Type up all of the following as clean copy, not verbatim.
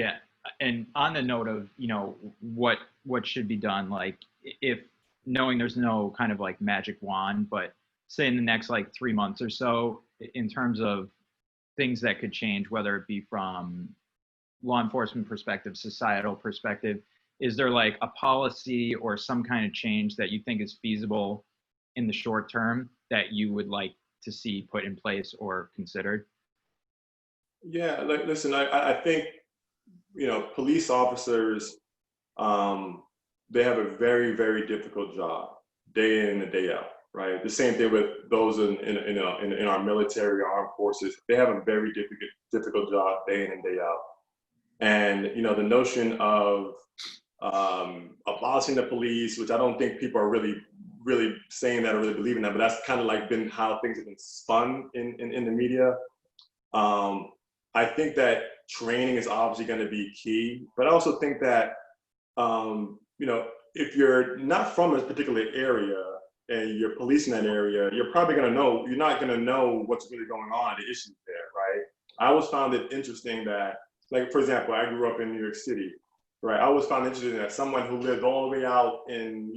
Yeah, and on the note of, what should be done, like if knowing there's no kind of like magic wand, but say in the next like 3 months or so, in terms of things that could change, whether it be from law enforcement perspective, societal perspective, is there like a policy or some kind of change that you think is feasible in the short term that you would like to see put in place or considered? Yeah, like listen, I think police officers, um, they have a very, very difficult job day in and day out, right? The same thing with those in our military, armed forces. They have a very difficult job day in and day out. And the notion of abolishing the police, which I don't think people are really saying that or really believing that, but that's kind of like been how things have been spun in the media. I think that training is obviously going to be key, but I also think that if you're not from a particular area and you're policing that area, you're probably going to know, you're not going to know what's really going on, the issues there, right? I always found it interesting that, like, for example, I grew up in New York City, right? I always found it interesting that someone who lived all the way out in,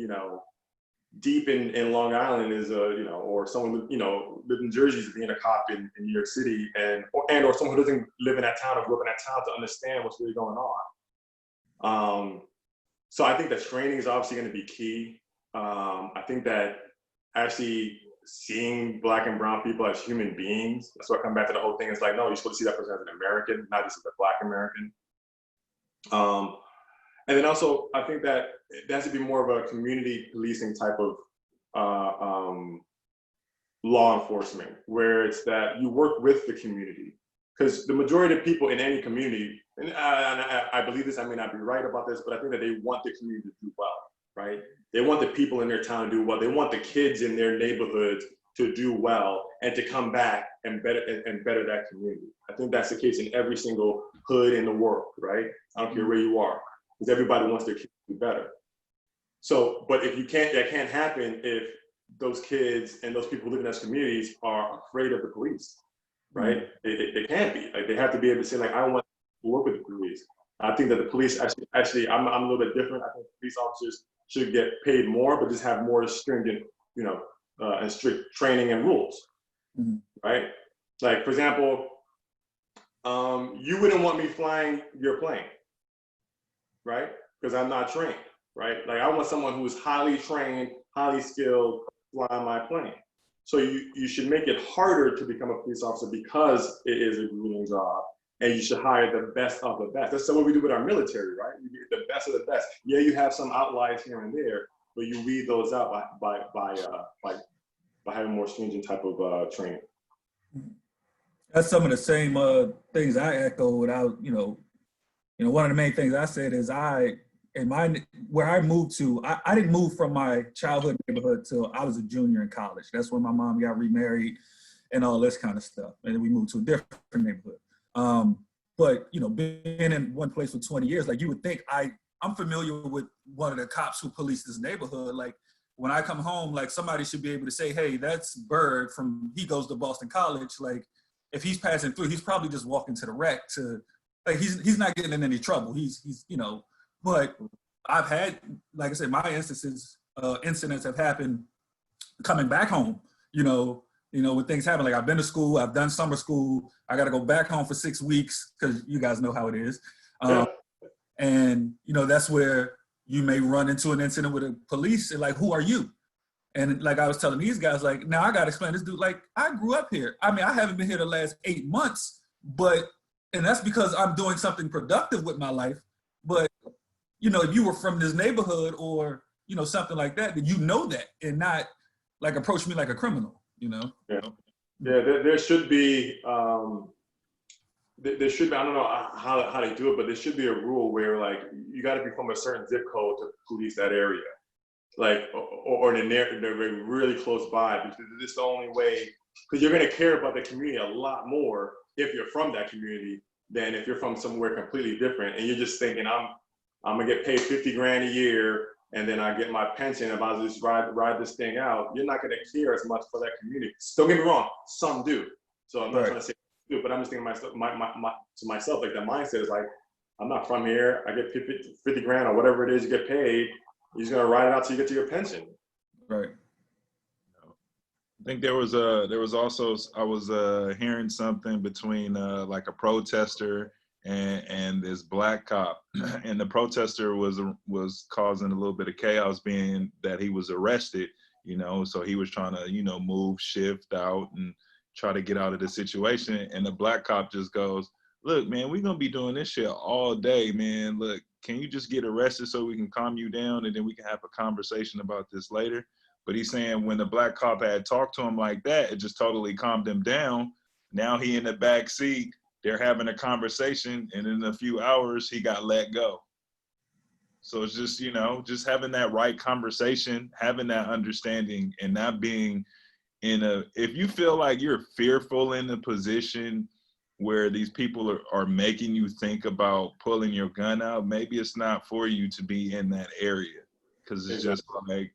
deep in Long Island is or someone lived in Jersey is being a cop in New York City, or someone who doesn't live in that town or grew up in that town to understand what's really going on. So I think that training is obviously going to be key. I think that actually seeing Black and brown people as human beings, that's why I come back to the whole thing. It's like, no, you're supposed to see that person as an American, not just as a Black American. And then also, I think that it has to be more of a community policing type of law enforcement, where it's that you work with the community. Because the majority of people in any community, and I believe this, I may not be right about this, but I think that they want the community to do well, right? They want the people in their town to do well. They want the kids in their neighborhood to do well and to come back and better that community. I think that's the case in every single hood in the world, right? I don't care where you are, because everybody wants their kids to do better. So, but if you can't, that can't happen if those kids and those people living in those communities are afraid of the police, right? They can't be. Like, they have to be able to say, like, I want to work with the police. I think that the police actually, I'm a little bit different. I think police officers should get paid more, but just have more stringent, and strict training and rules, right? Like, for example, you wouldn't want me flying your plane, right? Because I'm not trained, right? Like, I want someone who's highly trained, highly skilled, flying my plane. So you should make it harder to become a police officer because it is a grueling job, and you should hire the best of the best. That's what we do with our military, right? We get the best of the best. Yeah, you have some outliers here and there, but you weed those out by having more stringent type of training. That's some of the same things I echo without, one of the main things I said is where I moved to, I didn't move from my childhood neighborhood till I was a junior in college. That's when my mom got remarried and all this kind of stuff. And then we moved to a different neighborhood. But, being in one place for 20 years, like, you would think I'm familiar with one of the cops who policed this neighborhood. Like, when I come home, like, somebody should be able to say, hey, that's Bird he goes to Boston College. Like, if he's passing through, he's probably just walking to the rec like, he's not getting in any trouble. He's but I've had, like I said, my incidents have happened coming back home, when things happen. Like, I've been to school, I've done summer school, I got to go back home for 6 weeks because you guys know how it is. And, that's where you may run into an incident with the police and, like, who are you? And, like, I was telling these guys, like, now I got to explain this dude, like, I grew up here. I mean, I haven't been here the last 8 months, and that's because I'm doing something productive with my life. But, if you were from this neighborhood or, something like that, then that and not, like, approach me like a criminal, Yeah, there should be, there should be, I don't know how they do it, but there should be a rule where, like, you got to be from a certain zip code to police that area. Like, or they're really close by, because this is the only way, because you're going to care about the community a lot more if you're from that community than if you're from somewhere completely different and you're just thinking, I'm gonna get paid 50 grand a year and then I get my pension if I just ride this thing out. You're not gonna care as much for that community. Don't get me wrong, some do. So I'm not trying to say do, but I'm just thinking to myself, like, the mindset is like, I'm not from here. I get 50 grand or whatever it is you get paid. You're just gonna ride it out till you get to your pension. Right. I think there was also, I was hearing something between like a protester and this black cop, and the protester was causing a little bit of chaos, being that he was arrested, you know, so he was trying to, you know, move, shift out and try to get out of the situation, and the black cop just goes, look, man, we're gonna be doing this shit all day, man. Look, can you just get arrested so we can calm you down, and then we can have a conversation about this later? But he's saying when the black cop had talked to him like that, it just totally calmed him down. Now he in the back seat, they're having a conversation, and in a few hours, he got let go. So it's just, you know, just having that right conversation, having that understanding, and not being in a, if you feel like you're fearful in a position where these people are making you think about pulling your gun out, maybe it's not for you to be in that area. Because it's just like,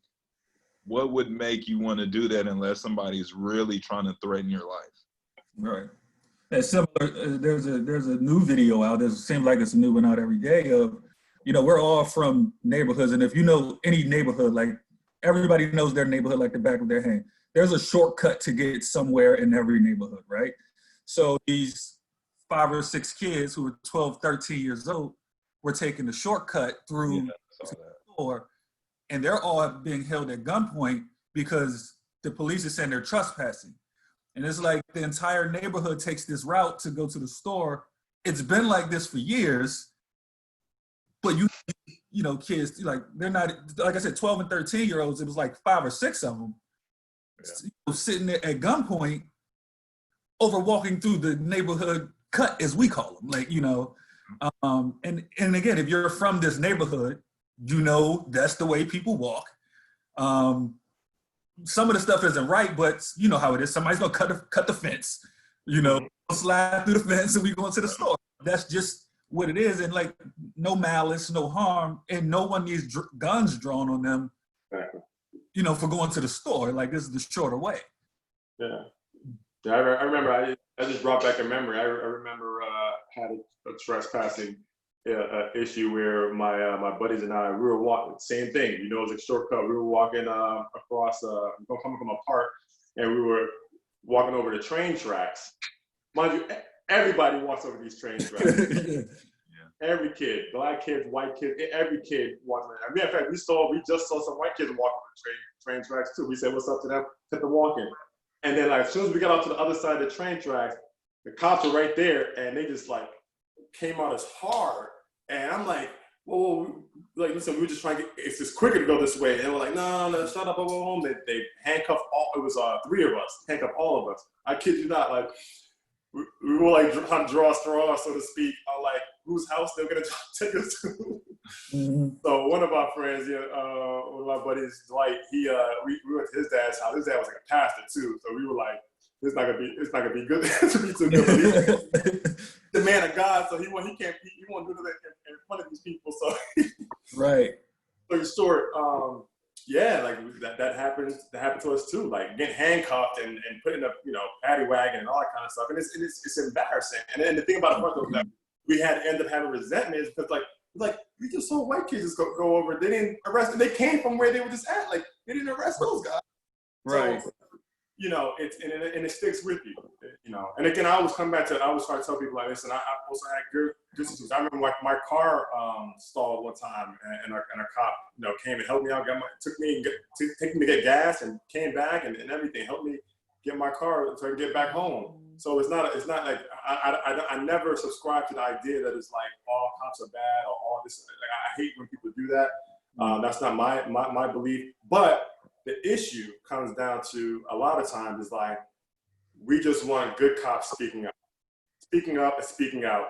what would make you want to do that unless somebody's really trying to threaten your life? Right. That's similar. There's a new video out. It seems like it's a new one out every day of, you know, we're all from neighborhoods, and if you know any neighborhood, like everybody knows their neighborhood like the back of their hand. There's a shortcut to get somewhere in every neighborhood, right? So these 5 or 6 kids who were 12, 13 years old were taking the shortcut through the store, and they're all being held at gunpoint because the police are saying they're trespassing. And it's like the entire neighborhood takes this route to go to the store. It's been like this for years, but you know, kids, like, they're not, like I said, 12 and 13-year-olds, it was like 5 or 6 of them sitting there at gunpoint over walking through the neighborhood cut, as we call them, like, you know. And again, if you're from this neighborhood, you know that's the way people walk. Some of the stuff isn't right, but you know how it is. Somebody's gonna cut the fence, you know, slide through the fence, and we go into the store. That's just what it is, and like, no malice, no harm, and no one needs guns drawn on them, you know, for going to the store. Like, this is the shorter way. Yeah. Yeah, I remember, I just brought back a memory. I remember had a trespassing issue where my buddies and I, we were walking, same thing, you know, it was a shortcut. We were walking across, coming from a park, and we were walking over the train tracks. Mind you, everybody walks over these train tracks. Every kid, black kids, white kids, every kid walks over. As a matter of fact, we just saw some white kids walking on the train tracks too. We said, what's up to them? Kept them walking. And then, like, as soon as we got out to the other side of the train tracks, the cops were right there, and they just like came out as hard. And I'm like, whoa, like, listen, we were just trying to get, it's just quicker to go this way. And they were like, no, shut up, They handcuffed all, it was 3 of us, handcuffed all of us. I kid you not, like, we were like trying to draw straws, so to speak, on like whose house they're gonna take us to. So one of our friends, one of my buddies, Dwight, we went to his dad's house. His dad was like a pastor too, so we were like, it's not gonna be good to be too good. But he's the man of God, so he won't do that in front of these people. So Right. Long short, yeah, like that happened to us too. Like getting handcuffed and put in a paddy wagon and all that kind of stuff, and it's embarrassing. And the thing about it was that we had to end up having resentment is because like we just saw white kids just go over. They didn't arrest them. They came from where they were just at. Like they didn't arrest those guys. Right. So, it sticks with you. And again, I always try to tell people like, listen, I also had good situations. I remember my car stalled one time, and a cop came and helped me out. Took me to get gas and came back and everything. Helped me get my car so I could get back home. So it's not like I never subscribe to the idea that it's like all cops are bad or all this. Like, I hate when people do that. That's not my belief. But the issue comes down to a lot of times is like we just want good cops speaking up and speaking out.